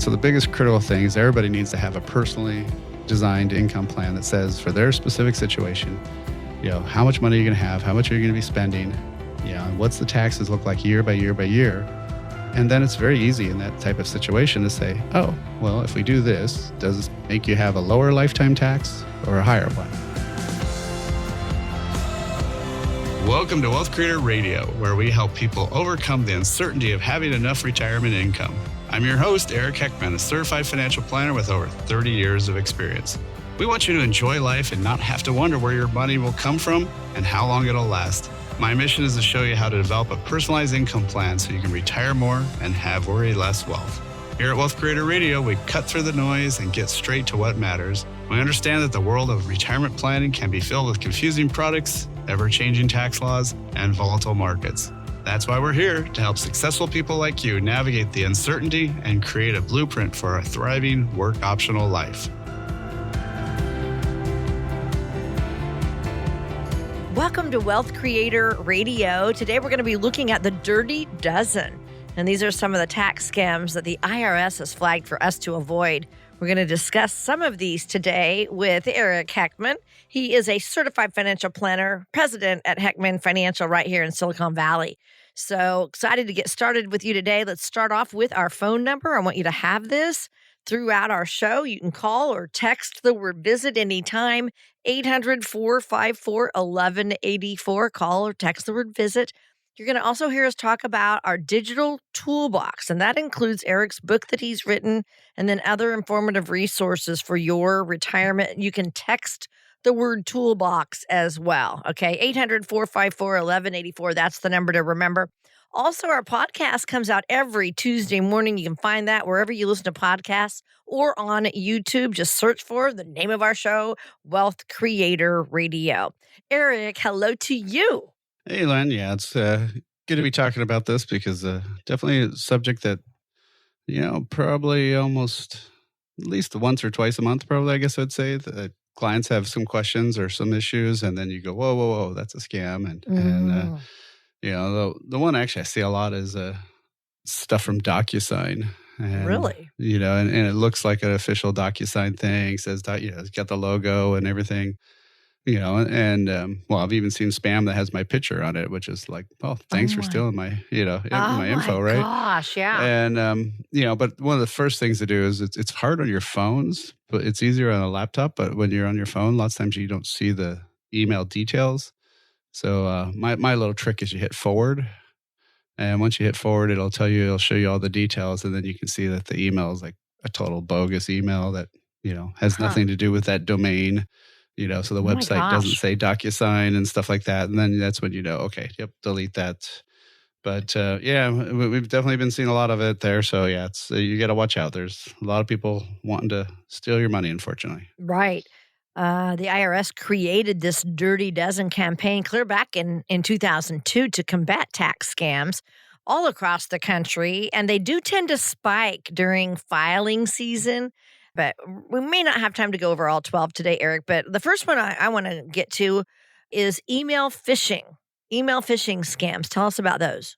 So the biggest critical thing is everybody needs to have a personally designed income plan that says for their specific situation, how much money you're going to have, how much are you going to be spending, and what's the taxes look like year by year by year. And then it's very easy in that type of situation to say, oh, well, if we do this, does this make you have a lower lifetime tax or a higher one? Welcome to Wealth Creator Radio, where we help people overcome the uncertainty of having enough retirement income. I'm your host, Eric Heckman, a certified financial planner with over 30 years of experience. We want you to enjoy life and not have to wonder where your money will come from and how long it'll last. My mission is to show you how to develop a personalized income plan so you can retire more and have worry less wealth. Here at Wealth Creator Radio, we cut through the noise and get straight to what matters. We understand that the world of retirement planning can be filled with confusing products, ever-changing tax laws, and volatile markets. That's why we're here to help successful people like you navigate the uncertainty and create a blueprint for a thriving, work-optional life. Welcome to Wealth Creator Radio. Today we're going to be looking at the Dirty Dozen. And these are some of the tax scams that the IRS has flagged for us to avoid. We're going to discuss some of these today with Eric Heckman. He is a certified financial planner, president at Heckman Financial right here in Silicon Valley. So excited to get started with you today. Let's start off with our phone number. I want you to have this throughout our show. You can call or text the word visit anytime, 800-454-1184. Call or text the word visit. You're going to also hear us talk about our digital toolbox, and that includes Eric's book that he's written and then other informative resources for your retirement. You can text the word toolbox as well. Okay, 800-454-1184. That's the number to remember. Also, our podcast comes out every Tuesday morning. You can find that wherever you listen to podcasts or on YouTube. Just search for the name of our show, Wealth Creator Radio. Eric, hello to you. Hey, Len. Yeah, it's good to be talking about this because definitely a subject that, probably almost at least once or twice a month, probably, I guess I'd say, the clients have some questions or some issues, and then you go, whoa, that's a scam. And the one actually I see a lot is stuff from DocuSign. And, really? And it looks like an official DocuSign thing. It says, it's got the logo and everything. I've even seen spam that has my picture on it, which is like, oh, thanks for stealing my, my info, right? Gosh, yeah. And, but one of the first things to do is it's hard on your phones, but it's easier on a laptop. But when you're on your phone, lots of times you don't see the email details. So my little trick is you hit forward. And once you hit forward, it'll show you all the details. And then you can see that the email is like a total bogus email that, has nothing to do with that domain. So the website doesn't say DocuSign and stuff like that. And then that's when delete that. But we've definitely been seeing a lot of it there. So it's you got to watch out. There's a lot of people wanting to steal your money, unfortunately. Right. The IRS created this Dirty Dozen campaign clear back in 2002 to combat tax scams all across the country. And they do tend to spike during filing season. But we may not have time to go over all 12 today, Eric. But the first one I want to get to is email phishing. Email phishing scams. Tell us about those.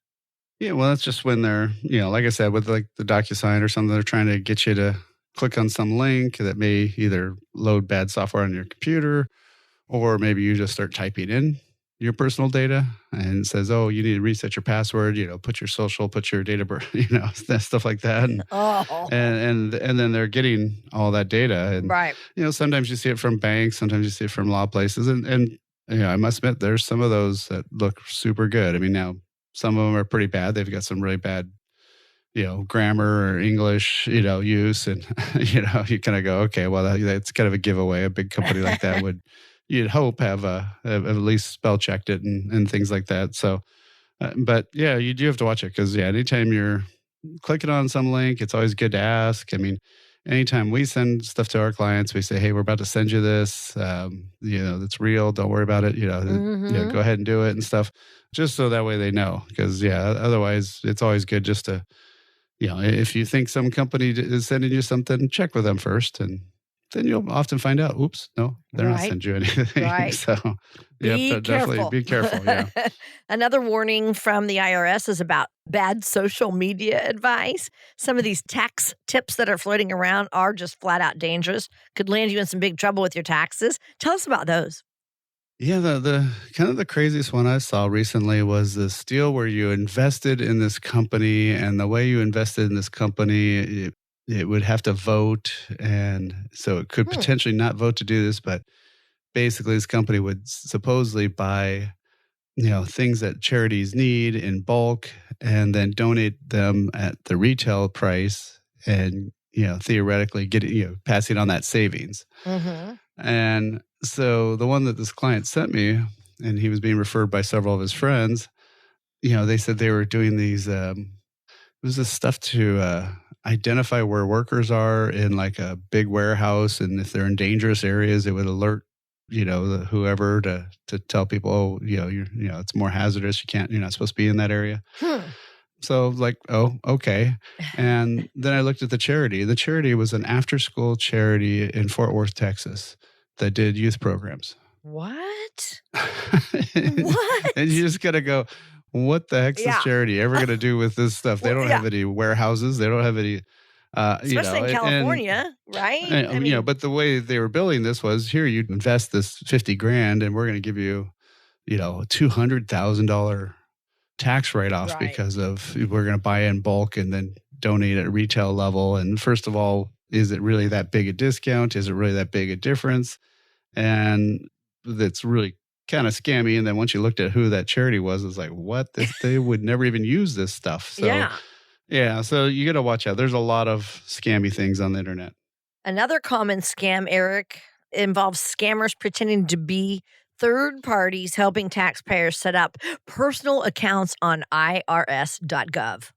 Yeah, well, that's just when they're, like I said, with like the DocuSign or something, they're trying to get you to click on some link that may either load bad software on your computer, or maybe you just start typing in your personal data and it says, oh, you need to reset your password, put your social, put your date of birth, stuff like that. And, and then they're getting all that data. And, right. Sometimes you see it from banks, sometimes you see it from law places. And I must admit, there's some of those that look super good. I mean, now some of them are pretty bad. They've got some really bad, grammar or English, use. And, you kind of go, okay, well, that's kind of a giveaway. A big company like that would, you'd hope have at least spell checked it and things like that. So, but yeah, you do have to watch it because anytime you're clicking on some link, it's always good to ask. I mean, anytime we send stuff to our clients, we say, hey, we're about to send you this, that's real. Don't worry about it. Go ahead and do it and stuff, just so that way they know. Because otherwise it's always good just to, if you think some company is sending you something, check with them first and then you'll often find out, oops, no, they're not Right. sending you anything. Right. So you have Be to definitely careful. be careful. Yeah. Another warning from the IRS is about bad social media advice. Some of these tax tips that are floating around are just flat out dangerous, could land you in some big trouble with your taxes. Tell us about those. Yeah, the kind of the craziest one I saw recently was this deal where you invested in this company, and the way you invested in this company, it would have to vote, and so it could Hmm. potentially not vote to do this, but basically this company would supposedly buy, things that charities need in bulk and then donate them at the retail price and, theoretically get it, passing on that savings. Mm-hmm. And so the one that this client sent me, and he was being referred by several of his friends, they said they were doing these, it was this stuff to identify where workers are in like a big warehouse. And if they're in dangerous areas, it would alert, whoever to tell people, oh, it's more hazardous. You're not supposed to be in that area. Hmm. So like, oh, okay. And then I looked at the charity. The charity was an after school charity in Fort Worth, Texas that did youth programs. What? and, What? and you just got to go, what the heck's this Yeah. charity ever going to do with this stuff? They Well, don't yeah. have any warehouses. They don't have any, Especially in and, California, right? I mean, but the way they were billing this was, here, you invest this 50 grand and we're going to give you, a $200,000 tax write-offs right. because of we're going to buy in bulk and then donate at retail level. And first of all, is it really that big a discount? Is it really that big a difference? And that's really kind of scammy. And then once you looked at who that charity was, it's like, what? They would never even use this stuff. So Yeah. yeah, so you got to watch out. There's a lot of scammy things on the internet. Another common scam, Eric, involves scammers pretending to be third parties helping taxpayers set up personal accounts on IRS.gov.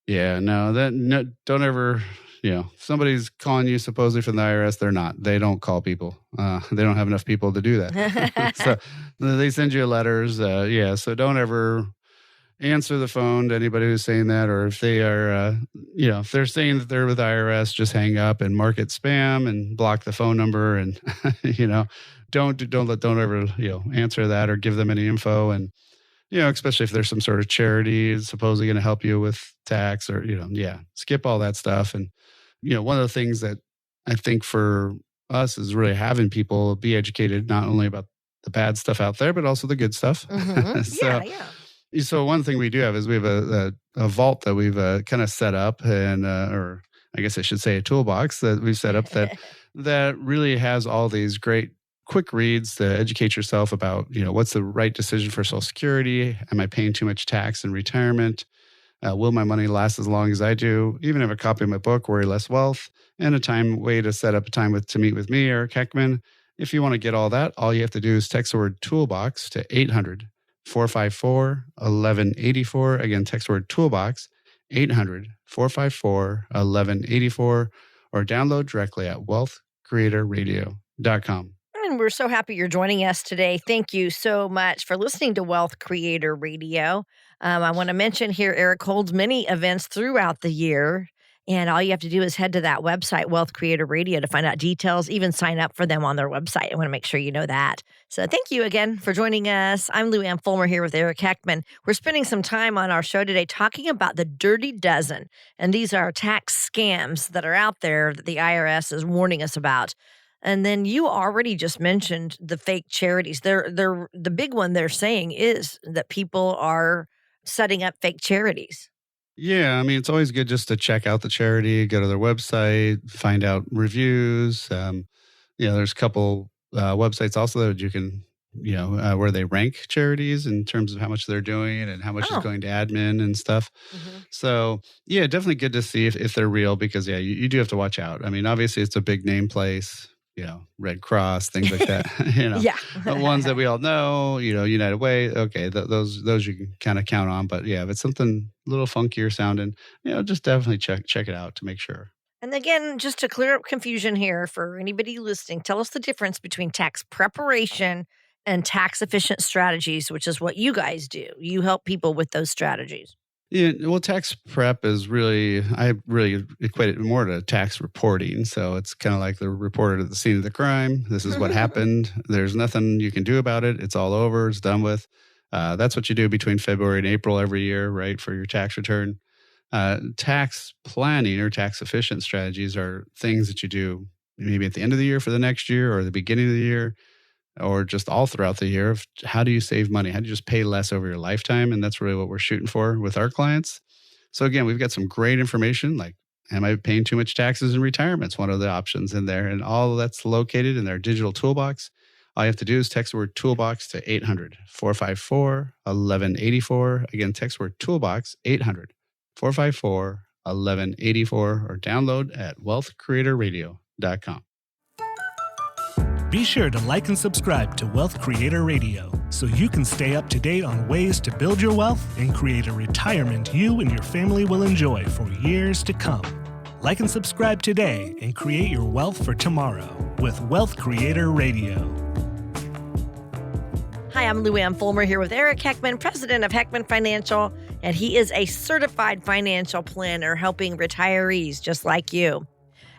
Yeah, no, don't ever, if somebody's calling you supposedly from the IRS, they're not. They don't call people. They don't have enough people to do that. So they send you letters. Yeah, so don't ever answer the phone to anybody who's saying that, or if they are, if they're saying that they're with IRS, just hang up and mark it spam and block the phone number, and don't ever answer that or give them any info. And especially if there's some sort of charity supposedly going to help you with tax or skip all that stuff. And one of the things that I think for us is really having people be educated not only about the bad stuff out there, but also the good stuff. Mm-hmm. So, Yeah. So one thing we do have is we have a vault that we've kind of set up, and or I guess I should say a toolbox that we've set up that really has all these great quick reads to educate yourself about what's the right decision for Social Security. Am I paying too much tax in retirement? Will my money last as long as I do? Even have a copy of my book, Worry Less Wealth, and a way to set up a time to meet with me, Eric Heckman. If you want to get all that, all you have to do is text the word toolbox to 800-454-1184. Again, text the word toolbox, 800-454-1184, or download directly at wealthcreatorradio.com. And we're so happy you're joining us today. Thank you so much for listening to Wealth Creator Radio. I want to mention here, Eric holds many events throughout the year. And all you have to do is head to that website, Wealth Creator Radio, to find out details, even sign up for them on their website. I want to make sure you know that. So thank you again for joining us. I'm Lou Ann Fulmer here with Eric Heckman. We're spending some time on our show today talking about the dirty dozen. And these are tax scams that are out there that the IRS is warning us about. And then you already just mentioned the fake charities. They're the big one they're saying is that people are setting up fake charities. Yeah, I mean, it's always good just to check out the charity, go to their website, find out reviews. There's a couple websites also that you can, where they rank charities in terms of how much they're doing and how much is going to admin and stuff. Mm-hmm. So, yeah, definitely good to see if they're real because, you do have to watch out. I mean, obviously, it's a big name place. Red Cross, things like that. Yeah. The ones that we all know, United Way. Okay, those you can kind of count on. But yeah, if it's something a little funkier sounding, just definitely check it out to make sure. And again, just to clear up confusion here for anybody listening, tell us the difference between tax preparation and tax efficient strategies, which is what you guys do. You help people with those strategies. Yeah, well, tax prep is I really equate it more to tax reporting. So it's kind of like the reporter at the scene of the crime. This is what happened. There's nothing you can do about it. It's all over. It's done with. That's what you do between February and April every year, right, for your tax return. Tax planning or tax efficient strategies are things that you do maybe at the end of the year for the next year or the beginning of the year or just all throughout the year of how do you save money? How do you just pay less over your lifetime? And that's really what we're shooting for with our clients. So again, we've got some great information like, am I paying too much taxes in retirement? It's one of the options in there. And all of that's located in our digital toolbox. All you have to do is text the word toolbox to 800-454-1184. Again, text word toolbox 800-454-1184 or download at wealthcreatorradio.com. Be sure to like and subscribe to Wealth Creator Radio so you can stay up to date on ways to build your wealth and create a retirement you and your family will enjoy for years to come. Like and subscribe today and create your wealth for tomorrow with Wealth Creator Radio. Hi, I'm Lou Ann Fulmer here with Eric Heckman, president of Heckman Financial, and he is a certified financial planner helping retirees just like you.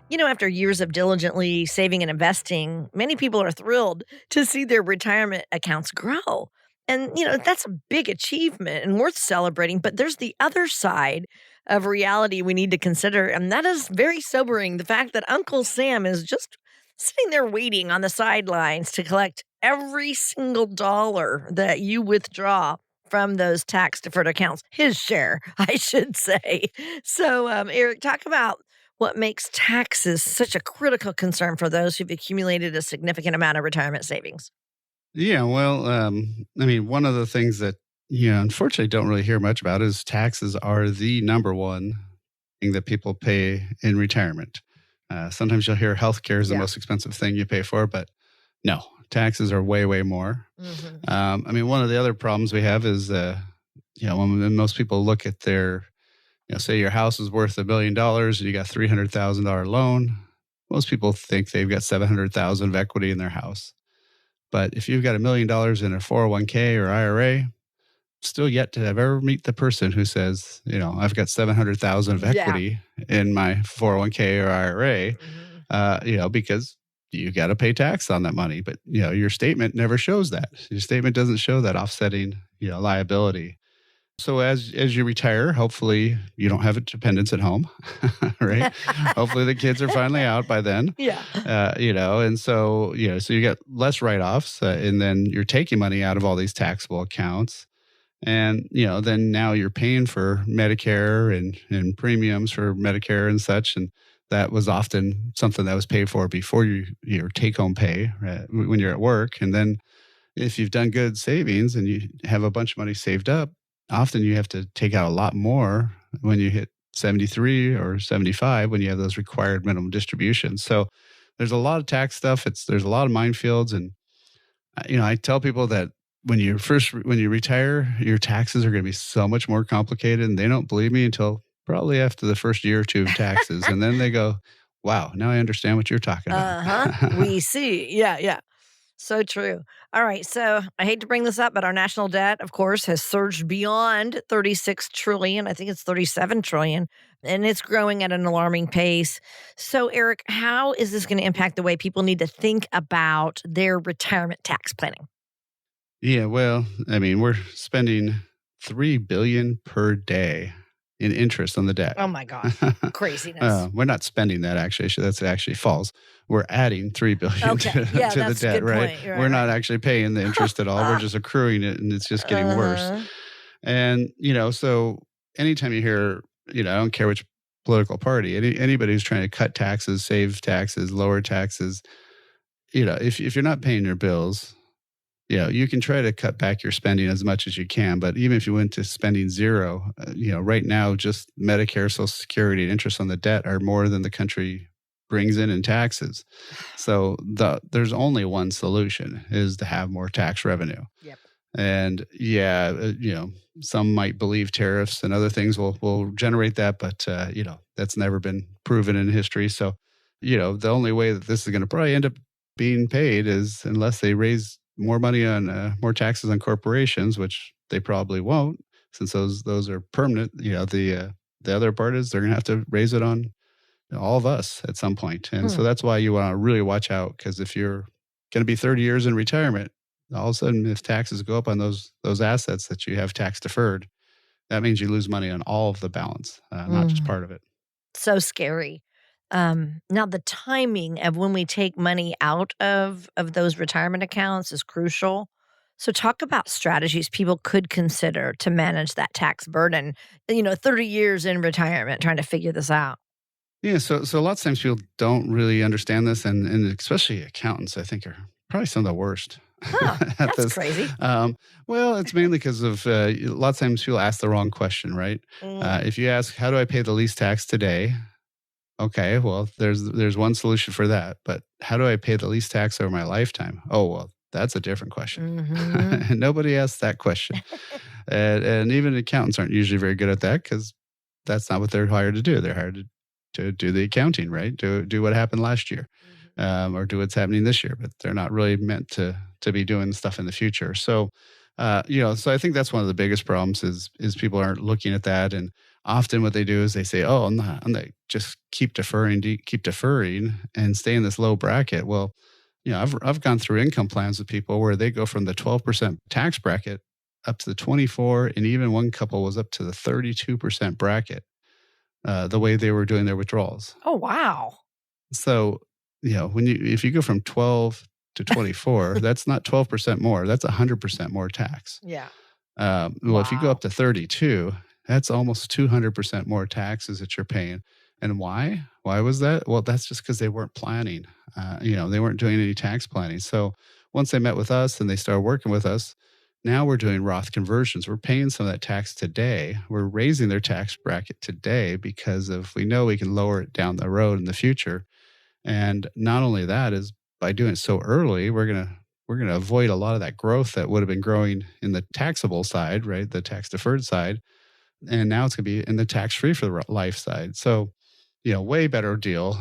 You know, after years of diligently saving and investing, many people are thrilled to see their retirement accounts grow. And, that's a big achievement and worth celebrating. But there's the other side of reality we need to consider, and that is very sobering. The fact that Uncle Sam is just sitting there waiting on the sidelines to collect every single dollar that you withdraw from those tax-deferred accounts, his share, I should say. So, Eric, talk about what makes taxes such a critical concern for those who've accumulated a significant amount of retirement savings. Yeah, well, one of the things that, unfortunately don't really hear much about is taxes are the number one thing that people pay in retirement. Sometimes you'll hear healthcare is the most expensive thing you pay for, but no, taxes are way, way more. Mm-hmm. One of the other problems we have is, when most people look at their say your house is worth $1 million and you got $300,000 loan. Most people think they've got $700,000 of equity in their house. But if you've got $1 million in a 401k or IRA, still yet to ever meet the person who says, I've got $700,000 of equity in my 401k or IRA, because you got to pay tax on that money. But, your statement never shows that. Your statement doesn't show that offsetting, liability. So as you retire, hopefully you don't have dependents at home, right? Hopefully the kids are finally out by then. Yeah. And so, so you get less write-offs and then you're taking money out of all these taxable accounts. And, then now you're paying for Medicare and premiums for Medicare and such. And that was often something that was paid for before your take-home pay when you're at work. And then if you've done good savings and you have a bunch of money saved up, often you have to take out a lot more when you hit 73 or 75 when you have those required minimum distributions. So there's a lot of tax stuff. There's a lot of minefields. And, I tell people that when you retire, your taxes are going to be so much more complicated. And they don't believe me until probably after the first year or two of taxes. And then they go, wow, now I understand what you're talking about. We see. Yeah. So true. All right. So I hate to bring this up, but our national debt, of course, has surged beyond 36 trillion. I think it's 37 trillion, and it's growing at an alarming pace. So, Eric, how is this going to impact the way people need to think about their retirement tax planning? Yeah, well, we're spending $3 billion per day in interest on the debt. Oh my gosh, craziness. We're not spending that actually. That's actually false. We're adding $3 billion to the debt, right? We're not actually paying the interest at all. We're just accruing it, and it's just getting worse. And so anytime you hear, I don't care which political party, anybody who's trying to cut taxes, save taxes, lower taxes, if you're not paying your bills, you can try to cut back your spending as much as you can, but even if you went to spending zero, right now, just Medicare, Social Security, and interest on the debt are more than the country brings in taxes. So there's only one solution is to have more tax revenue. Yep. And some might believe tariffs and other things will generate that, but that's never been proven in history. So, the only way that this is going to probably end up being paid is unless they raise more money on more taxes on corporations, which they probably won't. since those are permanent, the other part is they're going to have to raise it on all of us at some point. And so that's why you want to really watch out, because if you're going to be 30 years in retirement, all of a sudden, if taxes go up on those assets that you have tax deferred, that means you lose money on all of the balance, not just part of it. So scary. Now, the timing of when we take money out of those retirement accounts is crucial. So talk about strategies people could consider to manage that tax burden, 30 years in retirement, trying to figure this out. Yeah, so a lot of times people don't really understand this, and especially accountants, I think, are probably some of the worst Huh, at that's this. crazy. Well, it's mainly because of a lot of times people ask the wrong question, right? Mm, If you ask, "How do I pay the least tax today?" Okay, well, there's one solution for that, but how do I pay the least tax over my lifetime? Oh, well, that's a different question. mhm. And nobody asks that question, and even accountants aren't usually very good at that, because that's not what they're hired to do. They're hired to do the accounting, right? To do what happened last year, Mhm. or do what's happening this year. But they're not really meant to be doing stuff in the future. So, so I think that's one of the biggest problems is people aren't looking at that. And often what they do is they say, "Oh, I'm not just keep deferring, and stay in this low bracket." Well, I've gone through income plans with people where they go from the 12% tax bracket up to the 24, and even one couple was up to the 32% bracket, the way they were doing their withdrawals. Oh, wow. So, if you go from 12 to 24, that's not 12% more, that's 100% more tax. Yeah. Well, if you go Wow. up to 32, that's almost 200% more taxes that you're paying. And why? Why was that? Well, that's just because they weren't planning. They weren't doing any tax planning. So once they met with us and they started working with us, now we're doing Roth conversions. We're paying some of that tax today. We're raising their tax bracket today because we know we can lower it down the road in the future. And not only that, is by doing it so early, we're gonna avoid a lot of that growth that would have been growing in the taxable side, right? The tax deferred side. And now it's gonna be in the tax free for the life side. So, way better deal.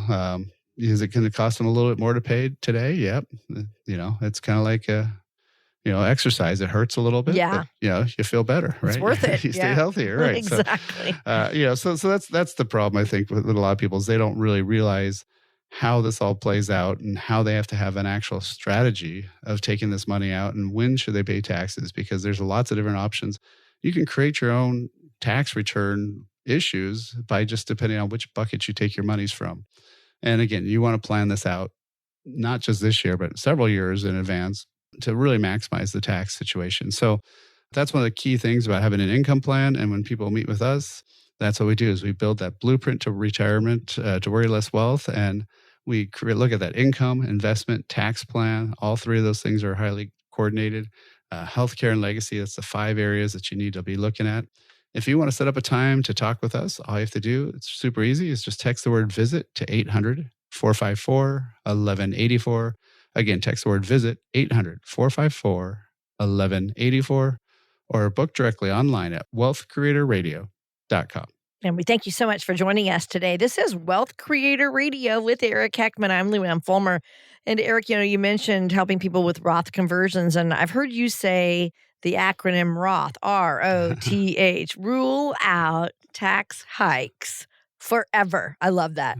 Is it going to cost them a little bit more to pay today? Yep. It's kind of like exercise. It hurts a little bit, but Yeah. you feel better, It's right? worth it. You stay Yeah. healthier, right? So, Exactly. so that's the problem, I think, with a lot of people, is they don't really realize how this all plays out and how they have to have an actual strategy of taking this money out and when should they pay taxes, because there's lots of different options. You can create your own tax return issues by just depending on which bucket you take your monies from. And again, you want to plan this out, not just this year, but several years in advance to really maximize the tax situation. So that's one of the key things about having an income plan. And when people meet with us, that's what we do, is we build that blueprint to retirement, to worry less wealth. And we look at that income, investment, tax plan. All three of those things are highly coordinated. Healthcare and legacy, that's the 5 areas that you need to be looking at. If you want to set up a time to talk with us, all you have to do, it's super easy, is just text the word visit to 800-454-1184. Again, text the word visit, 800-454-1184, or book directly online at wealthcreatorradio.com. And we thank you so much for joining us today. This is Wealth Creator Radio with Eric Heckman. I'm Lou Ann Fulmer. And Eric, you mentioned helping people with Roth conversions, and I've heard you say the acronym Roth, ROTH, rule out tax hikes forever. I love that.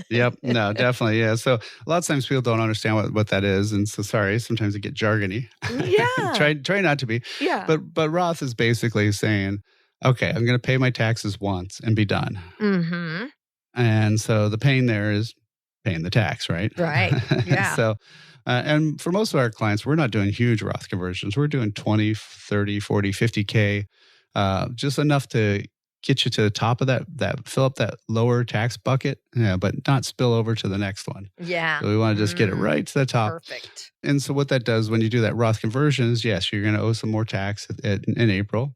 Yep. No, definitely. Yeah. So a lot of times people don't understand what that is. And so sorry, sometimes it get jargony. Yeah. Try not to be. Yeah. But Roth is basically saying, okay, I'm going to pay my taxes once and be done. Mm-hmm. And so the pain there is paying the tax, right? Right. Yeah. So, and for most of our clients, we're not doing huge Roth conversions. We're doing 20, 30, 40, 50K, just enough to get you to the top of that fill up that lower tax bucket, but not spill over to the next one. Yeah. So we want to just get it right to the top. Perfect. And so what that does when you do that Roth conversion is, yes, you're going to owe some more tax in April,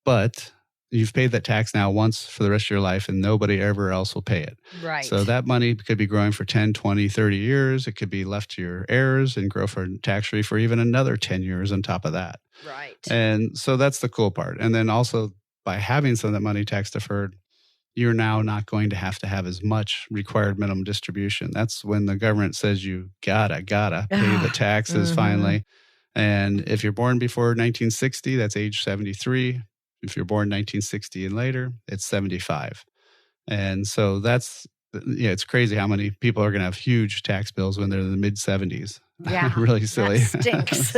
but you've paid that tax now once for the rest of your life, and nobody ever else will pay it. Right. So that money could be growing for 10, 20, 30 years. It could be left to your heirs and grow for tax-free for even another 10 years on top of that. Right. And so that's the cool part. And then also by having some of that money tax deferred, you're now not going to have as much required minimum distribution. That's when the government says you gotta pay the taxes finally. And if you're born before 1960, that's age 73. If you're born 1960 and later, it's 75. And so it's crazy how many people are going to have huge tax bills when they're in the mid 70s. Yeah. Really silly. That stinks.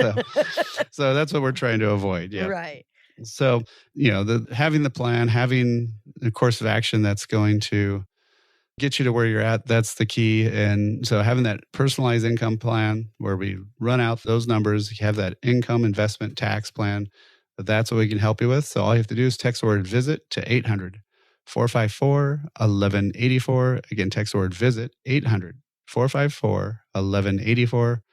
So that's what we're trying to avoid. Yeah. Right. So, having the plan, having a course of action that's going to get you to where you're at, that's the key. And so having that personalized income plan where we run out those numbers, you have that income investment tax plan, that's what we can help you with. So all you have to do is text the word visit to 800-454-1184. Again, text the word visit 800-454-1184 or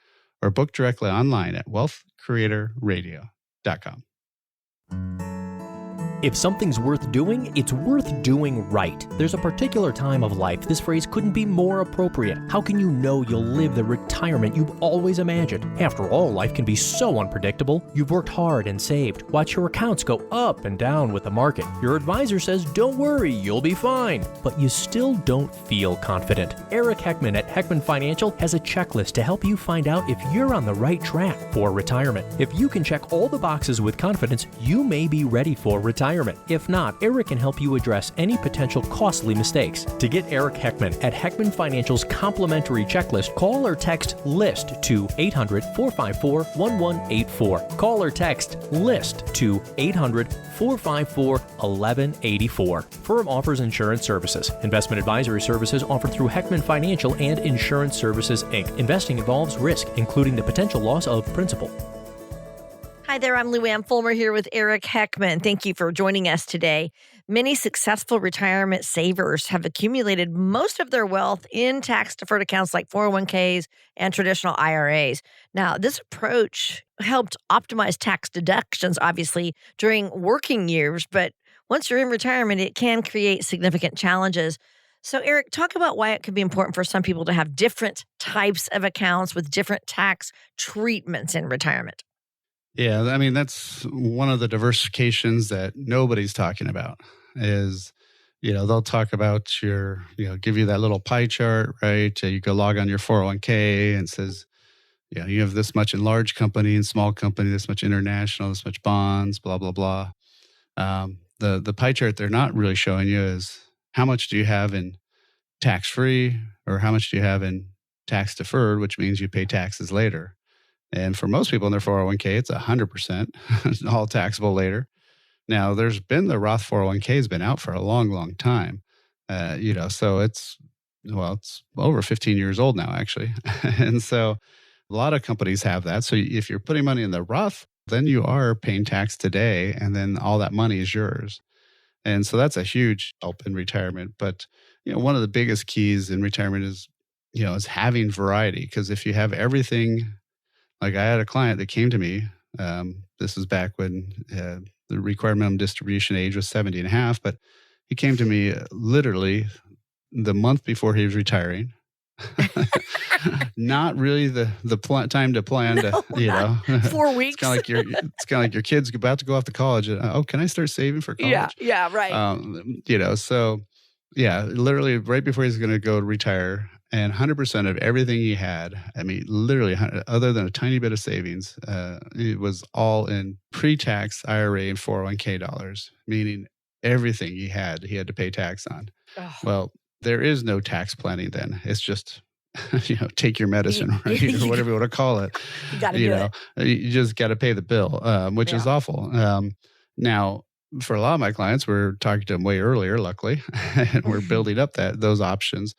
book directly online at wealthcreatorradio.com. If something's worth doing, it's worth doing right. There's a particular time of life this phrase couldn't be more appropriate. How can you know you'll live the retirement you've always imagined? After all, life can be so unpredictable. You've worked hard and saved. Watch your accounts go up and down with the market. Your advisor says, don't worry, you'll be fine. But you still don't feel confident. Eric Heckman at Heckman Financial has a checklist to help you find out if you're on the right track for retirement. If you can check all the boxes with confidence, you may be ready for retirement. If not, Eric can help you address any potential costly mistakes. To get Eric Heckman at Heckman Financial's complimentary checklist, call or text LIST to 800-454-1184. Call or text LIST to 800-454-1184. Firm offers insurance services. Investment advisory services offered through Heckman Financial and Insurance Services, Inc. Investing involves risk, including the potential loss of principal. Hi there, I'm Lou Ann Fulmer here with Eric Heckman. Thank you for joining us today. Many successful retirement savers have accumulated most of their wealth in tax-deferred accounts like 401ks and traditional IRAs. Now, this approach helped optimize tax deductions, obviously, during working years, but once you're in retirement, it can create significant challenges. So, Eric, talk about why it could be important for some people to have different types of accounts with different tax treatments in retirement. Yeah, I mean, that's one of the diversifications that nobody's talking about is, they'll talk about give you that little pie chart, right? You go log on your 401k and it says, you have this much in large company and small company, this much international, this much bonds, blah, blah, blah. The pie chart they're not really showing you is how much do you have in tax-free or how much do you have in tax-deferred, which means you pay taxes later. And for most people in their 401k, it's 100%, all taxable later. Now, there's been the Roth 401k has been out for a long, long time. So it's over 15 years old now, actually. And so a lot of companies have that. So if you're putting money in the Roth, then you are paying tax today, and then all that money is yours. And so that's a huge help in retirement. But, one of the biggest keys in retirement is having variety. Because if you have everything, like I had a client that came to me, this was back when the required minimum distribution age was 70 and a half, but he came to me literally the month before he was retiring. Not really the time to plan to, 4 weeks. It's kind of like your kid's about to go off to college. Can I start saving for college? Yeah, right. Literally right before he's going to go retire, and 100% of everything he had, I mean, literally, other than a tiny bit of savings, it was all in pre-tax IRA and 401k dollars, meaning everything he had to pay tax on. Oh. Well, there is no tax planning then. It's just, take your medicine, right? Or whatever you want to call it. You got to do it. You just got to pay the bill, which is awful. Now, for a lot of my clients, we're talking to them way earlier, luckily, and we're building up those options.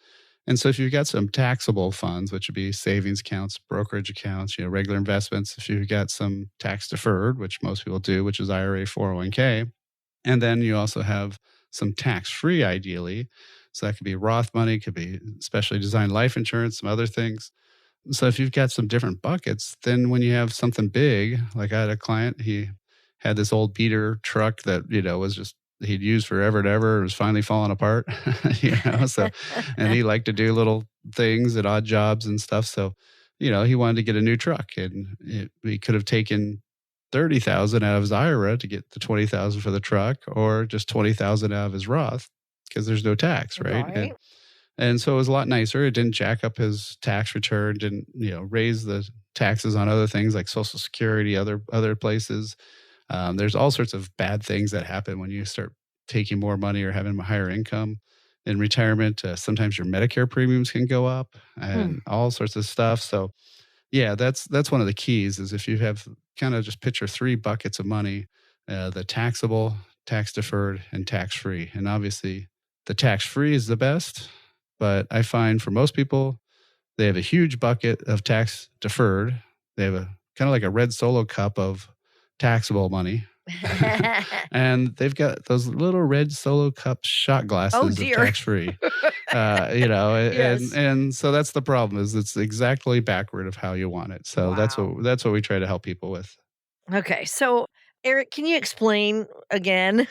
And so if you've got some taxable funds, which would be savings accounts, brokerage accounts, regular investments, if you've got some tax deferred, which most people do, which is IRA, 401k, and then you also have some tax-free ideally. So that could be Roth money, could be specially designed life insurance, some other things. So if you've got some different buckets, then when you have something big, like I had a client, he had this old beater truck that, was just, he'd used forever and ever. It was finally falling apart, so, and he liked to do little things at odd jobs and stuff. So, he wanted to get a new truck, and he could have taken $30,000 out of his IRA to get the $20,000 for the truck, or just $20,000 out of his Roth because there's no tax, right? And so it was a lot nicer. It didn't jack up his tax return, didn't, raise the taxes on other things like Social Security, other places. There's all sorts of bad things that happen when you start taking more money or having a higher income in retirement. Sometimes your Medicare premiums can go up Hmm. and all sorts of stuff. So yeah, that's one of the keys is if you have kind of just picture three buckets of money, the taxable, tax deferred, and tax free. And obviously the tax free is the best, but I find for most people, they have a huge bucket of tax deferred. They have a kind of like a red solo cup of taxable money. And they've got those little red solo cup shot Oh glasses of dear. tax free. And Yes. so that's the problem is it's exactly backward of how you want it. So Wow. that's what we try to help people with. Okay. So, Eric, can you explain again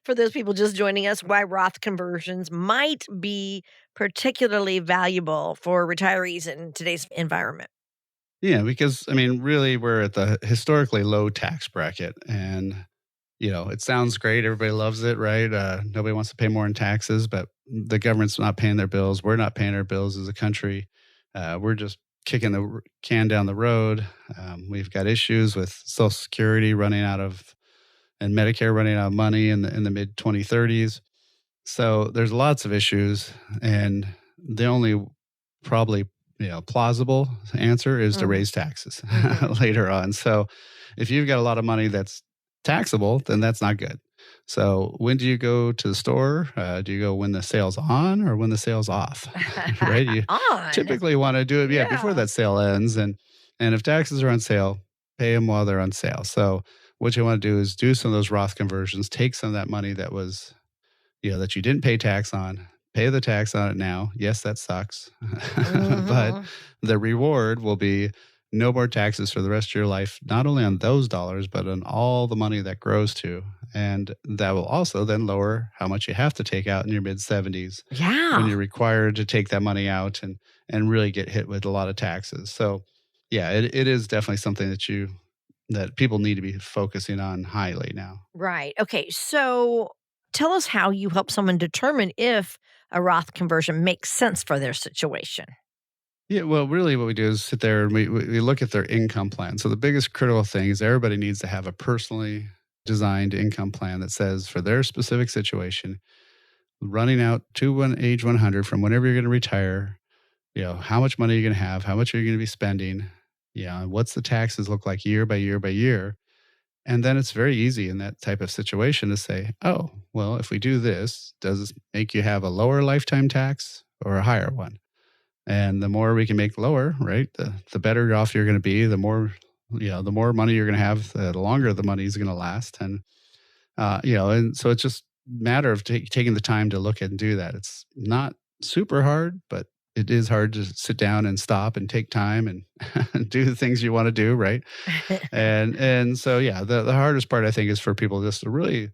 for those people just joining us why Roth conversions might be particularly valuable for retirees in today's environment? Yeah, because I mean, really, we're at the historically low tax bracket, and it sounds great. Everybody loves it, right? Nobody wants to pay more in taxes, but the government's not paying their bills. We're not paying our bills as a country. We're just kicking the can down the road. We've got issues with Social Security running out of and Medicare running out of money in the mid 2030s. So there's lots of issues, and the only probably plausible answer is to Mm, raise taxes mhm. later on. So if you've got a lot of money that's taxable, then that's not good. So when do you go to the store? Do you go when the sale's on or when the sale's off? Right? You On. typically want to do it, yeah, before Yeah. that sale ends, and if taxes are on sale, pay them while they're on sale. So what you want to do is do some of those Roth conversions, take some of that money that was that you didn't pay tax on, pay the tax on it now. Yes, that sucks. But Mhm. the reward will be no more taxes for the rest of your life, not only on those dollars, but on all the money that grows to. And that will also then lower how much you have to take out in your mid 70s when Yeah. you're required to take that money out and really get hit with a lot of taxes. So yeah, it is definitely something that people need to be focusing on highly now. Right. Okay. So tell us how you help someone determine if a Roth conversion makes sense for their situation. Yeah, well, really, what we do is sit there and we look at their income plan. So the biggest critical thing is everybody needs to have a personally designed income plan that says for their specific situation, running out to age 100 from whenever you're going to retire, how much money you're going to have, how much are you going to be spending, and what's the taxes look like year by year by year. And then it's very easy in that type of situation to say, oh, well, if we do this, does this make you have a lower lifetime tax or a higher one? And the more we can make lower, right, the better off you're going to be. The more money you're going to have, the longer the money is going to last. And so it's just a matter of taking the time to look at and do that. It's not super hard, but it is hard to sit down and stop and take time and do the things you want to do, right? And so yeah, the hardest part I think is for people just to really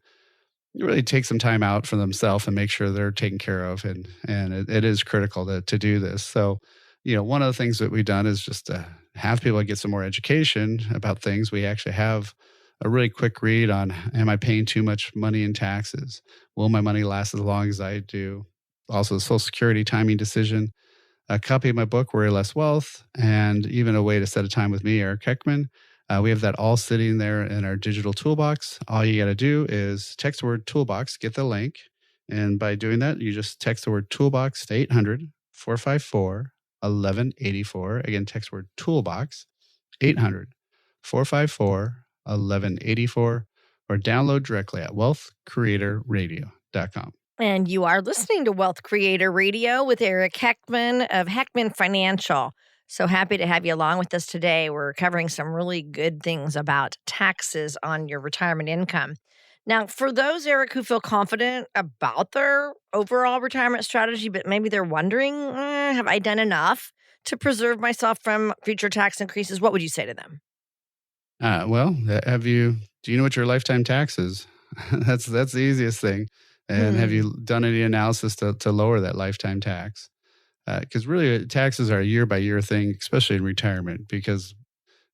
take some time out for themselves and make sure they're taken care of. And it is critical to do this. So, one of the things that we've done is just to have people get some more education about things. We actually have a really quick read on, am I paying too much money in taxes? Will my money last as long as I do? Also, the Social Security timing decision, a copy of my book, Worry Less Wealth, and even a way to set a time with me, Eric Heckman. We have that all sitting there in our digital toolbox. All you got to do is text the word toolbox, get the link. And by doing that, you just text the word toolbox to 800 454 1184. Again, text the word toolbox 800 454 1184, or download directly at wealthcreatorradio.com. And you are listening to Wealth Creator Radio with Eric Heckman of Heckman Financial. So happy to have you along with us today. We're covering some really good things about taxes on your retirement income. Now, for those, Eric, who feel confident about their overall retirement strategy, but maybe they're wondering, have I done enough to preserve myself from future tax increases? What would you say to them? Well, do you know what your lifetime tax is? That's the easiest thing. And have Hmm. you done any analysis to lower that lifetime tax? Because really, taxes are a year by year thing, especially in retirement. Because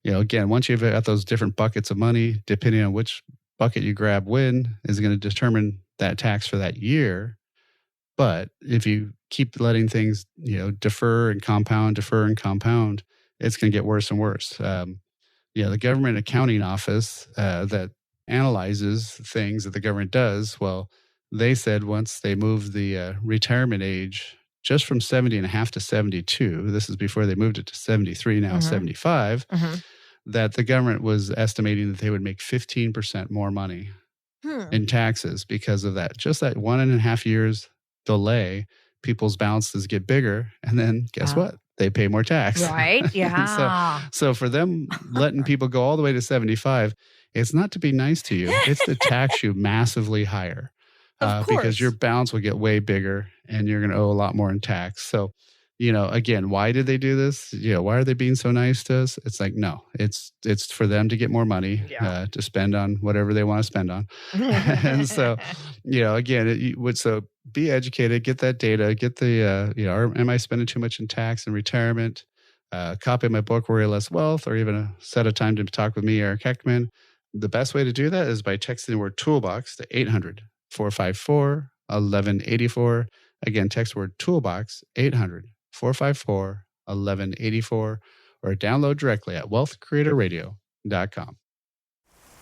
again, once you've got those different buckets of money, depending on which bucket you grab when, is going to determine that tax for that year. But if you keep letting things, defer and compound, it's going to get worse and worse. The government accounting office that analyzes things that the government does, well, they said once they moved the retirement age just from 70 and a half to 72, this is before they moved it to 73, now 75, that the government was estimating that they would make 15% more money in taxes because of that. Just that 1.5 years delay, people's balances get bigger. And then guess what? They pay more tax. Right. Yeah. so for them letting people go all the way to 75, it's not to be nice to you. It's to tax you massively higher. Because your balance will get way bigger and you're going to owe a lot more in tax. So, again, why did they do this? Why are they being so nice to us? It's like, no, it's for them to get more money to spend on whatever they want to spend on. And so, again, so be educated, get that data, get the, am I spending too much in tax and retirement? Copy my book, Worry Less Wealth, or even set a time to talk with me, Eric Heckman. The best way to do that is by texting the word toolbox to 800-454-1184. Again, text the word toolbox, 800-454-1184, or download directly at wealthcreatorradio.com.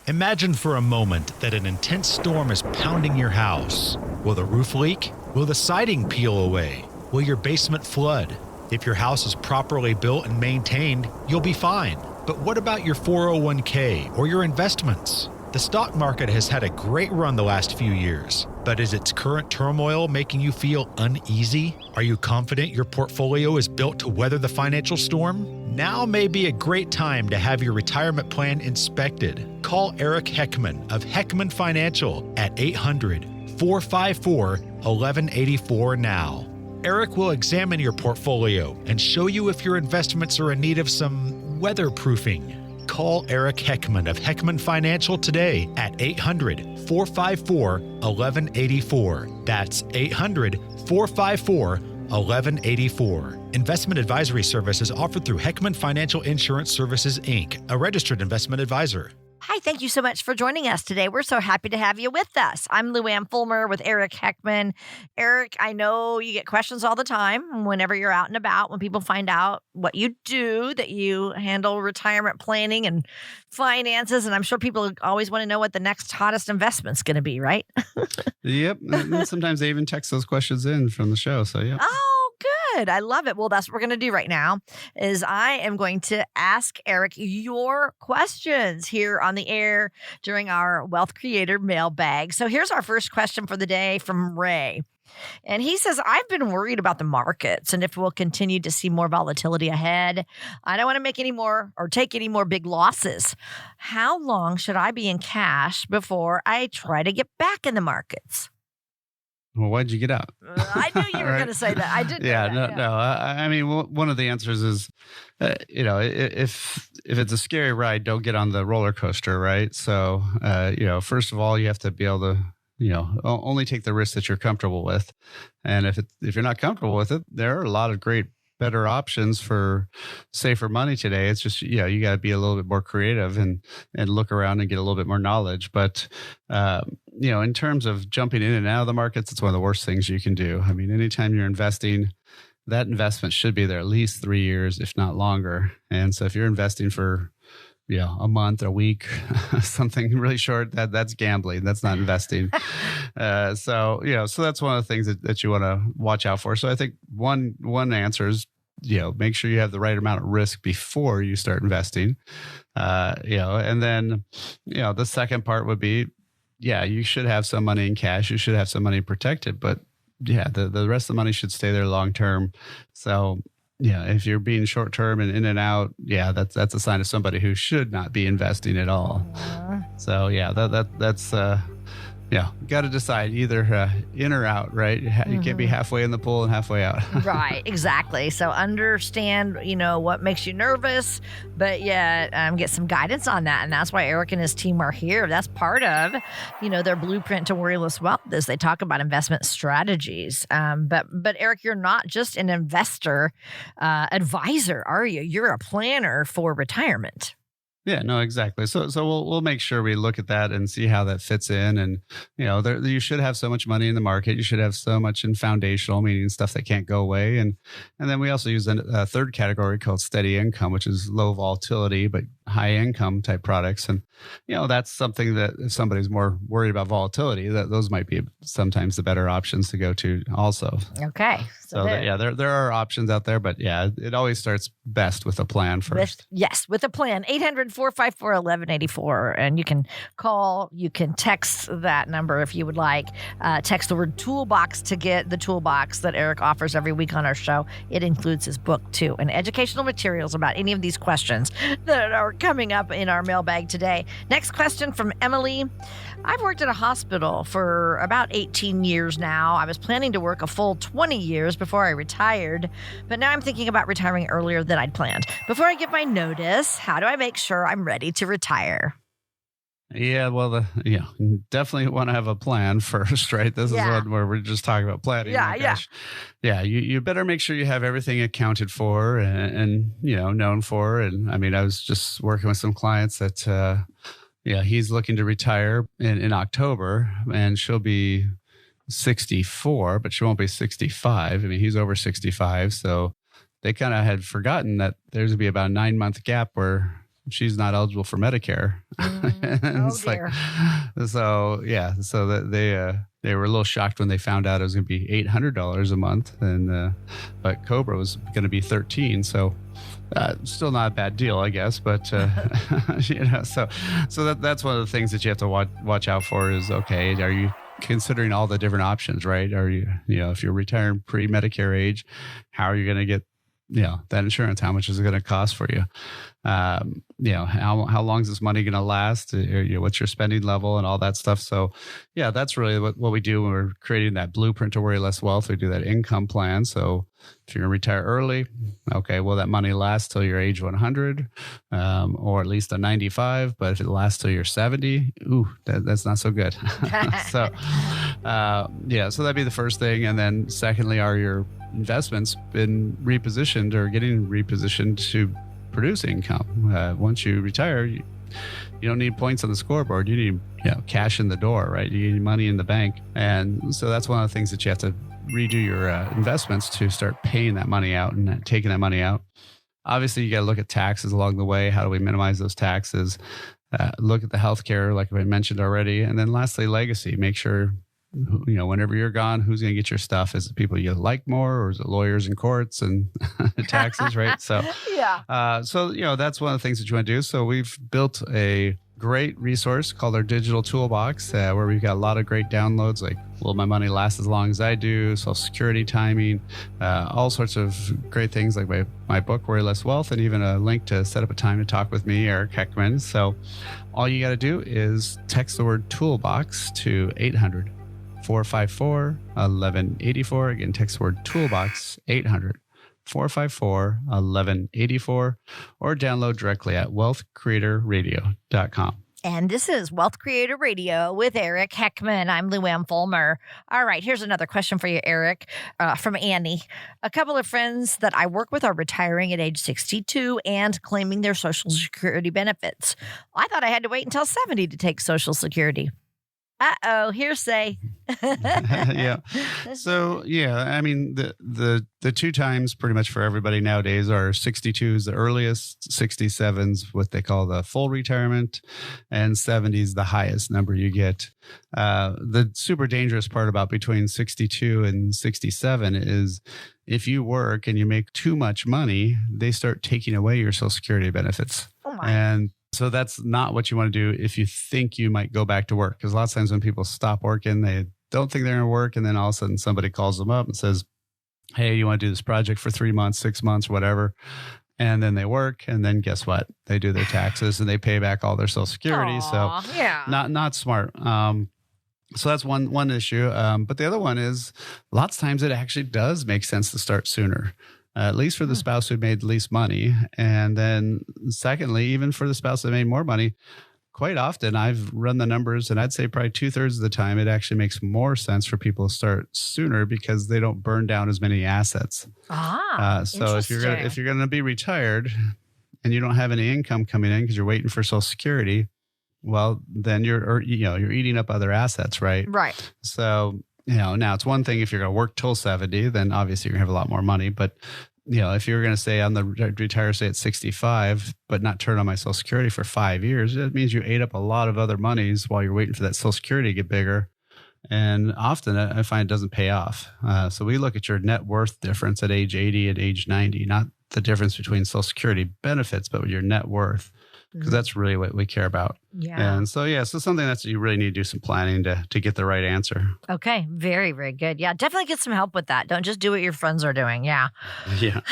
Imagine for a moment that an intense storm is pounding your house. Will the roof leak? Will the siding peel away? Will your basement flood? If your house is properly built and maintained, you'll be fine. But what about your 401k or your investments? The stock market has had a great run the last few years, but is its current turmoil making you feel uneasy? Are you confident your portfolio is built to weather the financial storm? Now may be a great time to have your retirement plan inspected. Call Eric Heckman of Heckman Financial at 800-454-1184 now. Eric will examine your portfolio and show you if your investments are in need of some weatherproofing. Call Eric Heckman of Heckman Financial today at 800-454-1184. That's 800-454-1184. Investment advisory services offered through Heckman Financial Insurance Services, Inc., a registered investment advisor. Hi, thank you so much for joining us today. We're so happy to have you with us. I'm Luann Fulmer with Eric Heckman. Eric, I know you get questions all the time whenever you're out and about, when people find out what you do, that you handle retirement planning and finances. And I'm sure people always want to know what the next hottest investment's going to be, right? Yep. And sometimes they even text those questions in from the show. So, yeah. Oh, good. I love it. Well, that's what we're going to do right now is I am going to ask Eric your questions here on the air during our Wealth Creator mailbag. So here's our first question for the day from Ray. And he says, I've been worried about the markets and if we'll continue to see more volatility ahead. I don't want to make any more or take any more big losses. How long should I be in cash before I try to get back in the markets? Well, why'd you get out? I knew you were going to say that. I did. Yeah, no. I mean, one of the answers is, if it's a scary ride, don't get on the roller coaster, right? So, first of all, you have to be able to, only take the risk that you're comfortable with. And if you're not comfortable with it, there are a lot of better options for safer money today. It's just, you got to be a little bit more creative and look around and get a little bit more knowledge. But, in terms of jumping in and out of the markets, it's one of the worst things you can do. I mean, anytime you're investing, that investment should be there at least 3 years, if not longer. And so if you're investing for, a month, a week, something really short, that's gambling. That's not investing. So that's one of the things that you want to watch out for. So I think one answer is, make sure you have the right amount of risk before you start investing. And then, the second part would be, you should have some money in cash. You should have some money protected, but the rest of the money should stay there long term. So, if you're being short term and in and out, that's a sign of somebody who should not be investing at all. So that's got to decide either in or out, right? You can't be halfway in the pool and halfway out. Right, exactly. So understand, what makes you nervous, but yet get some guidance on that. And that's why Eric and his team are here. That's part of, their blueprint to worryless wealth is they talk about investment strategies. But Eric, you're not just an investor advisor, are you? You're a planner for retirement. Yeah, no, exactly. So we'll make sure we look at that and see how that fits in. And, you should have so much money in the market. You should have so much in foundational, meaning stuff that can't go away. And then we also use a third category called steady income, which is low volatility, but high income type products. And, that's something that if somebody's more worried about volatility, that those might be sometimes the better options to go to also. Okay. So there are options out there, but it always starts best with a plan first. With a plan. 800-454-1184. And you can call, you can text that number if you would like. Text the word toolbox to get the toolbox that Eric offers every week on our show. It includes his book too, and educational materials about any of these questions that are coming up in our mailbag today. Next question from Emily. I've worked at a hospital for about 18 years now. I was planning to work a full 20 years before I retired, but now I'm thinking about retiring earlier than I'd planned. Before I give my notice, how do I make sure I'm ready to retire? Yeah, well, you definitely want to have a plan first, right? This is one where we're just talking about planning. You better make sure you have everything accounted for and known for. And I mean, I was just working with some clients that, he's looking to retire in October, and she'll be 64, but she won't be 65. I mean, he's over 65, so they kind of had forgotten that there's going to be about a 9-month gap where she's not eligible for Medicare. Dear. So that they were a little shocked when they found out it was going to be $800 a month, and but Cobra was going to be $13. So still not a bad deal, I guess. But so that's one of the things that you have to watch out for is, okay, are you considering all the different options, right? Are you, if you're retiring pre-Medicare age, how are you going to get that insurance? How much is it going to cost for you? How long is this money going to last? What's your spending level and all that stuff? So that's really what we do when we're creating that blueprint to worry less wealth. We do that income plan. So if you're going to retire early, okay, will that money last till your age 100 or at least a 95? But if it lasts till you're 70, that's not so good. So that'd be the first thing. And then secondly, are your investments been repositioned or getting repositioned to produce income? Once you retire, you don't need points on the scoreboard. You need cash in the door, right? You need money in the bank. And so that's one of the things that you have to redo your investments to start paying that money out and taking that money out. Obviously, you got to look at taxes along the way. How do we minimize those taxes? Look at the healthcare, like I mentioned already. And then lastly, legacy. Make sure, whenever you're gone, who's going to get your stuff? Is it people you like more, or is it lawyers and courts and taxes, right? So, that's one of the things that you want to do. So we've built a great resource called our Digital Toolbox, where we've got a lot of great downloads, like will my money last as long as I do, Social Security timing, all sorts of great things like my book, Worry Less Wealth, and even a link to set up a time to talk with me, Eric Heckman. So all you got to do is text the word toolbox to 800-454-1184. Again, text the word toolbox, 800-454-1184, or download directly at wealthcreatorradio.com. And this is Wealth Creator Radio with Eric Heckman. I'm Luann Fulmer. All right, here's another question for you, Eric, from Annie. A couple of friends that I work with are retiring at age 62 and claiming their Social Security benefits. I thought I had to wait until 70 to take Social Security. Uh-oh, hearsay. Yeah. So, I mean, the two times pretty much for everybody nowadays are 62 is the earliest, 67's what they call the full retirement, and 70 is the highest number you get. The super dangerous part about between 62 and 67 is if you work and you make too much money, they start taking away your Social Security benefits. Oh my. And so that's not what you want to do if you think you might go back to work. Because a lot of times when people stop working, they don't think they're going to work. And then all of a sudden somebody calls them up and says, hey, you want to do this project for 3 months, 6 months, whatever. And then they work. And then guess what? They do their taxes and they pay back all their Social Security. Aww, so not smart. So that's one issue. But the other one is lots of times it actually does make sense to start sooner. At least for the spouse who made the least money. And then secondly, even for the spouse that made more money, quite often I've run the numbers and I'd say probably 2/3 of the time, it actually makes more sense for people to start sooner because they don't burn down as many assets. So if you're going to be retired and you don't have any income coming in because you're waiting for Social Security, well, then you're eating up other assets, right? Right. So, now it's one thing if you're going to work till 70, then obviously you're going to have a lot more money. But if you were going to say on the retire, say at 65, but not turn on my Social Security for 5 years, that means you ate up a lot of other monies while you're waiting for that Social Security to get bigger. And often I find it doesn't pay off. So we look at your net worth difference at age 80 and age 90, not the difference between Social Security benefits, but your net worth, because that's really what we care about. Yeah. And so, so something that you really need to do some planning to get the right answer. Okay. Very, very good. Yeah. Definitely get some help with that. Don't just do what your friends are doing. Yeah. Yeah.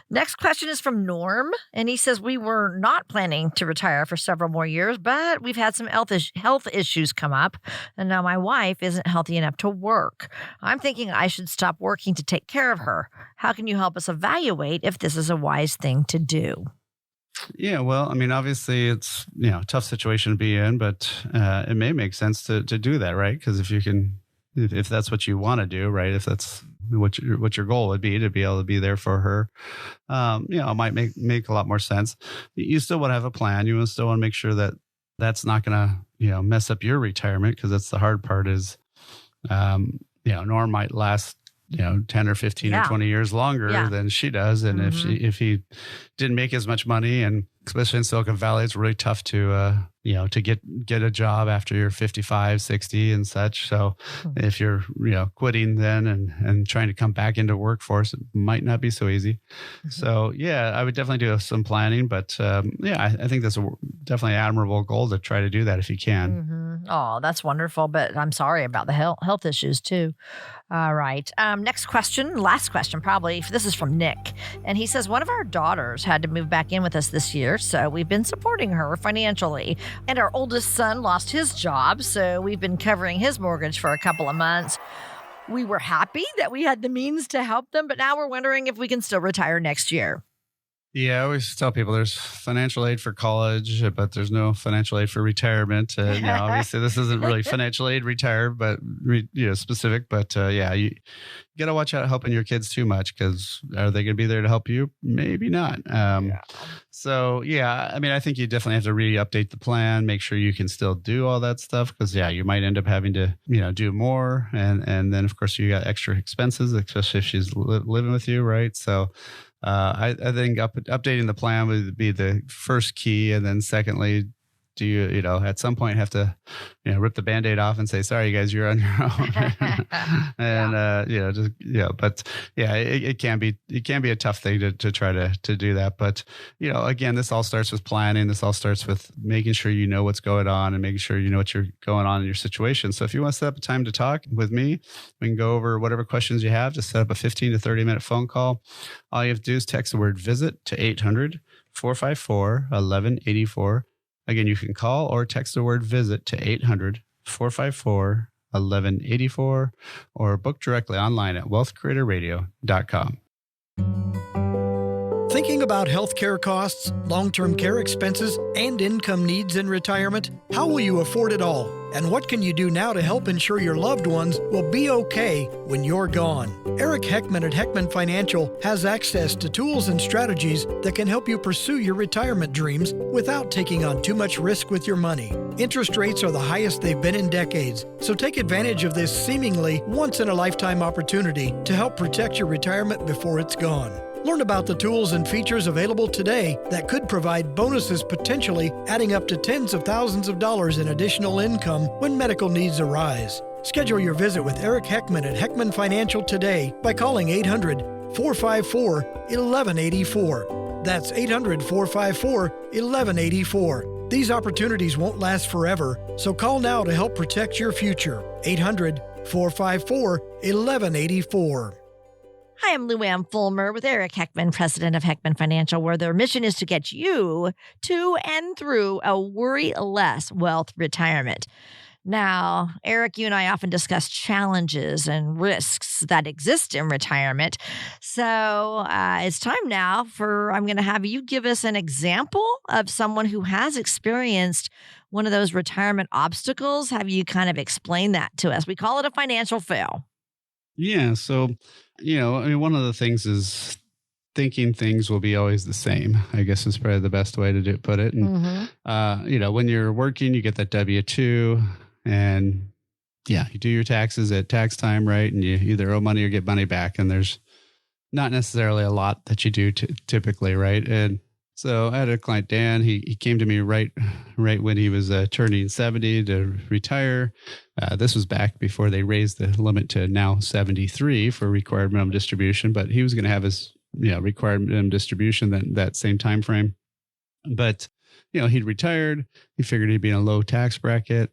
Next question is from Norm. And he says, we were not planning to retire for several more years, but we've had some health issues come up. And now my wife isn't healthy enough to work. I'm thinking I should stop working to take care of her. How can you help us evaluate if this is a wise thing to do? Yeah, well, I mean, obviously it's, a tough situation to be in, but it may make sense to do that, right? Because if that's what you want to do, right? If that's what your goal would be, to be able to be there for her, it might make a lot more sense. You still want to have a plan. You still want to make sure that that's not going to, mess up your retirement, because that's the hard part is, Norm might last 10 or 15 or 20 years longer than she does. And if he didn't make as much money, and especially in Silicon Valley, it's really tough to get a job after you're 55, 60 and such. So if you're, quitting then and trying to come back into workforce, it might not be so easy. So I would definitely do some planning, but I think that's definitely an admirable goal to try to do that if you can. Oh, that's wonderful. But I'm sorry about the health issues too. All right. Next question, last question, probably. This is from Nick. And he says, one of our daughters had to move back in with us this year. So we've been supporting her financially. And our oldest son lost his job. So we've been covering his mortgage for a couple of months. We were happy that we had the means to help them. But now we're wondering if we can still retire next year. Yeah, I always tell people there's financial aid for college, but there's no financial aid for retirement. Obviously, this isn't really financial aid retired, but specific. But you got to watch out helping your kids too much, because are they going to be there to help you? Maybe not. So I mean, I think you definitely have to re-update the plan, make sure you can still do all that stuff, because you might end up having to do more, and then of course you got extra expenses, especially if she's living with you, right? So. I think updating the plan would be the first key. And then secondly, do you at some point have to, rip the Band-Aid off and say, sorry, guys, you're on your own. And, it can be a tough thing to try to do that. But, again, this all starts with planning. This all starts with making sure you know what's going on and making sure you know what's going on in your situation. So if you want to set up a time to talk with me, we can go over whatever questions you have. Just set up a 15 to 30 minute phone call. All you have to do is text the word visit to 800-454-1184. Again, you can call or text the word visit to 800-454-1184 or book directly online at wealthcreatorradio.com. Thinking about healthcare costs, long-term care expenses, and income needs in retirement? How will you afford it all? And what can you do now to help ensure your loved ones will be okay when you're gone? Eric Heckman at Heckman Financial has access to tools and strategies that can help you pursue your retirement dreams without taking on too much risk with your money. Interest rates are the highest they've been in decades, so take advantage of this seemingly once-in-a-lifetime opportunity to help protect your retirement before it's gone. Learn about the tools and features available today that could provide bonuses, potentially adding up to tens of thousands of dollars in additional income when medical needs arise. Schedule your visit with Eric Heckman at Heckman Financial today by calling 800-454-1184. That's 800-454-1184. These opportunities won't last forever, so call now to help protect your future. 800-454-1184. Hi, I'm Lou Ann Fulmer with Eric Heckman, president of Heckman Financial, where their mission is to get you to and through a worry-less wealth retirement. Now, Eric, you and I often discuss challenges and risks that exist in retirement. So it's time now I'm going to have you give us an example of someone who has experienced one of those retirement obstacles. Have you kind of explain that to us? We call it a financial fail. Yeah. So, one of the things is thinking things will be always the same, I guess is probably the best way to put it. And, when you're working, you get that W-2 and you do your taxes at tax time, right? And you either owe money or get money back. And there's not necessarily a lot that you do typically, right? And so I had a client, Dan. He came to me right when he was turning 70 to retire. This was back before they raised the limit to now 73 for required minimum distribution, but he was going to have his required minimum distribution that same time frame. But he'd retired. He figured he'd be in a low tax bracket.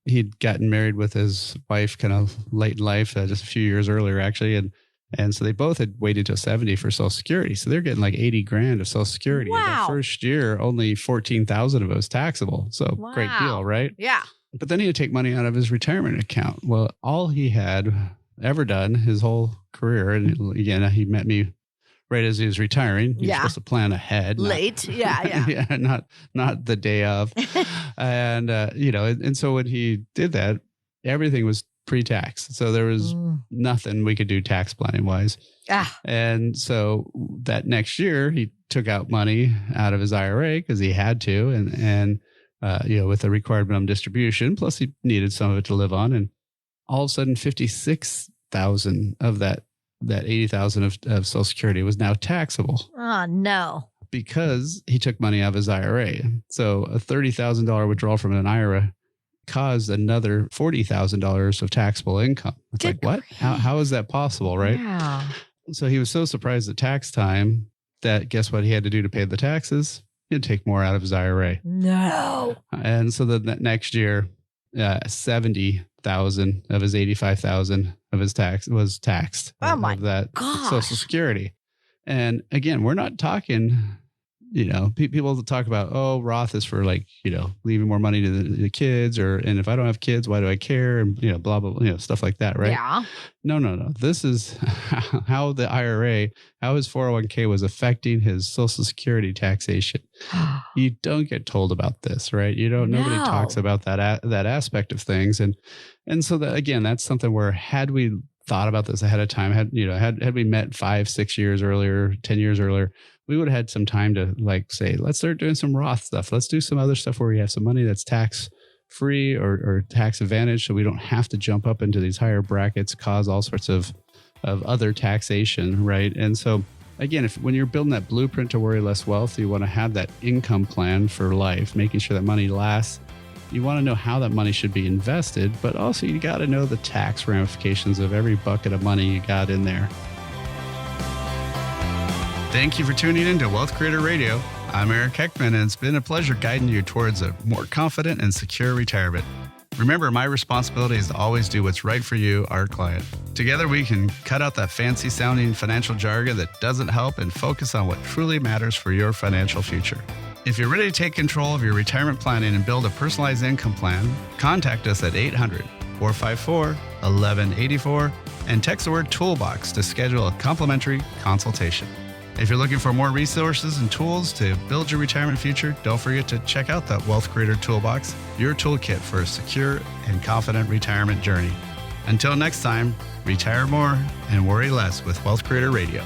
He'd gotten married with his wife kind of late in life, just a few years earlier, actually. And so they both had waited till 70 for Social Security. So they're getting like 80 grand of Social Security. Wow. The first year, only 14,000 of it was taxable. So Great deal, right? Yeah. But then he would take money out of his retirement account. Well, all he had ever done his whole career, and again, he met me right as he was retiring. He was supposed to plan ahead. Late. Yeah. Not the day of. And so when he did that, everything was pre-tax. So there was nothing we could do tax planning wise. And so that next year he took out money out of his IRA because he had to, and with the required minimum distribution, plus he needed some of it to live on. And all of a sudden 56,000 of that 80,000 of Social Security was now taxable. Oh, no. Because he took money out of his IRA. So a $30,000 withdrawal from an IRA caused another $40,000 of taxable income. It's like, what? How is that possible, right? Yeah. So he was so surprised at tax time that guess what he had to do to pay the taxes? He had to take more out of his IRA. No. And so the next year, 70,000 of his 85,000 of his tax was taxed. Oh my of that gosh. Social Security. And again, we're not talking, people talk about, Roth is for leaving more money to the kids, and if I don't have kids, why do I care? And, blah, blah, blah, stuff like that. Right. Yeah. No. This is how the IRA, how his 401k was affecting his Social Security taxation. You don't get told about this, right? Nobody talks about that aspect of things. And so that, again, that's something where had we thought about this ahead of time, had we met 5-6 years earlier, 10 years earlier, we would have had some time to say, let's start doing some Roth stuff. Let's do some other stuff where we have some money that's tax free or tax advantage. So we don't have to jump up into these higher brackets, cause all sorts of other taxation. Right. And so again, when you're building that blueprint to worry less wealth, you want to have that income plan for life, making sure that money lasts. You want to know how that money should be invested, but also you got to know the tax ramifications of every bucket of money you got in there. Thank you for tuning in to Wealth Creator Radio. I'm Eric Heckman, and it's been a pleasure guiding you towards a more confident and secure retirement. Remember, my responsibility is to always do what's right for you, our client. Together, we can cut out that fancy-sounding financial jargon that doesn't help and focus on what truly matters for your financial future. If you're ready to take control of your retirement planning and build a personalized income plan, contact us at 800-454-1184 and text the word Toolbox to schedule a complimentary consultation. If you're looking for more resources and tools to build your retirement future, don't forget to check out that Wealth Creator Toolbox, your toolkit for a secure and confident retirement journey. Until next time, retire more and worry less with Wealth Creator Radio.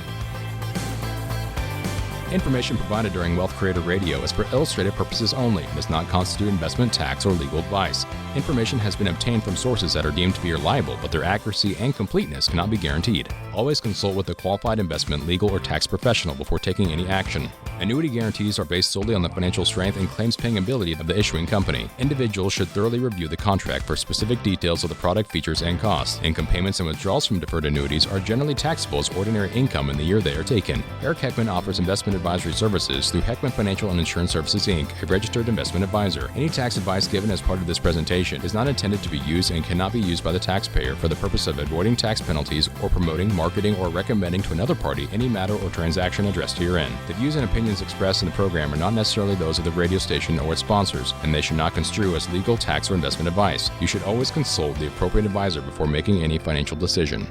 Information provided during Wealth Creator Radio is for illustrative purposes only and does not constitute investment, tax, or legal advice. Information has been obtained from sources that are deemed to be reliable, but their accuracy and completeness cannot be guaranteed. Always consult with a qualified investment, legal, or tax professional before taking any action. Annuity guarantees are based solely on the financial strength and claims-paying ability of the issuing company. Individuals should thoroughly review the contract for specific details of the product features and costs. Income payments and withdrawals from deferred annuities are generally taxable as ordinary income in the year they are taken. Eric Heckman offers investment advisory services through Heckman Financial and Insurance Services, Inc., a registered investment advisor. Any tax advice given as part of this presentation is not intended to be used and cannot be used by the taxpayer for the purpose of avoiding tax penalties or promoting, marketing, or recommending to another party any matter or transaction addressed herein. The views and opinions expressed in the program are not necessarily those of the radio station or its sponsors, and they should not construe as legal, tax, or investment advice. You should always consult the appropriate advisor before making any financial decision.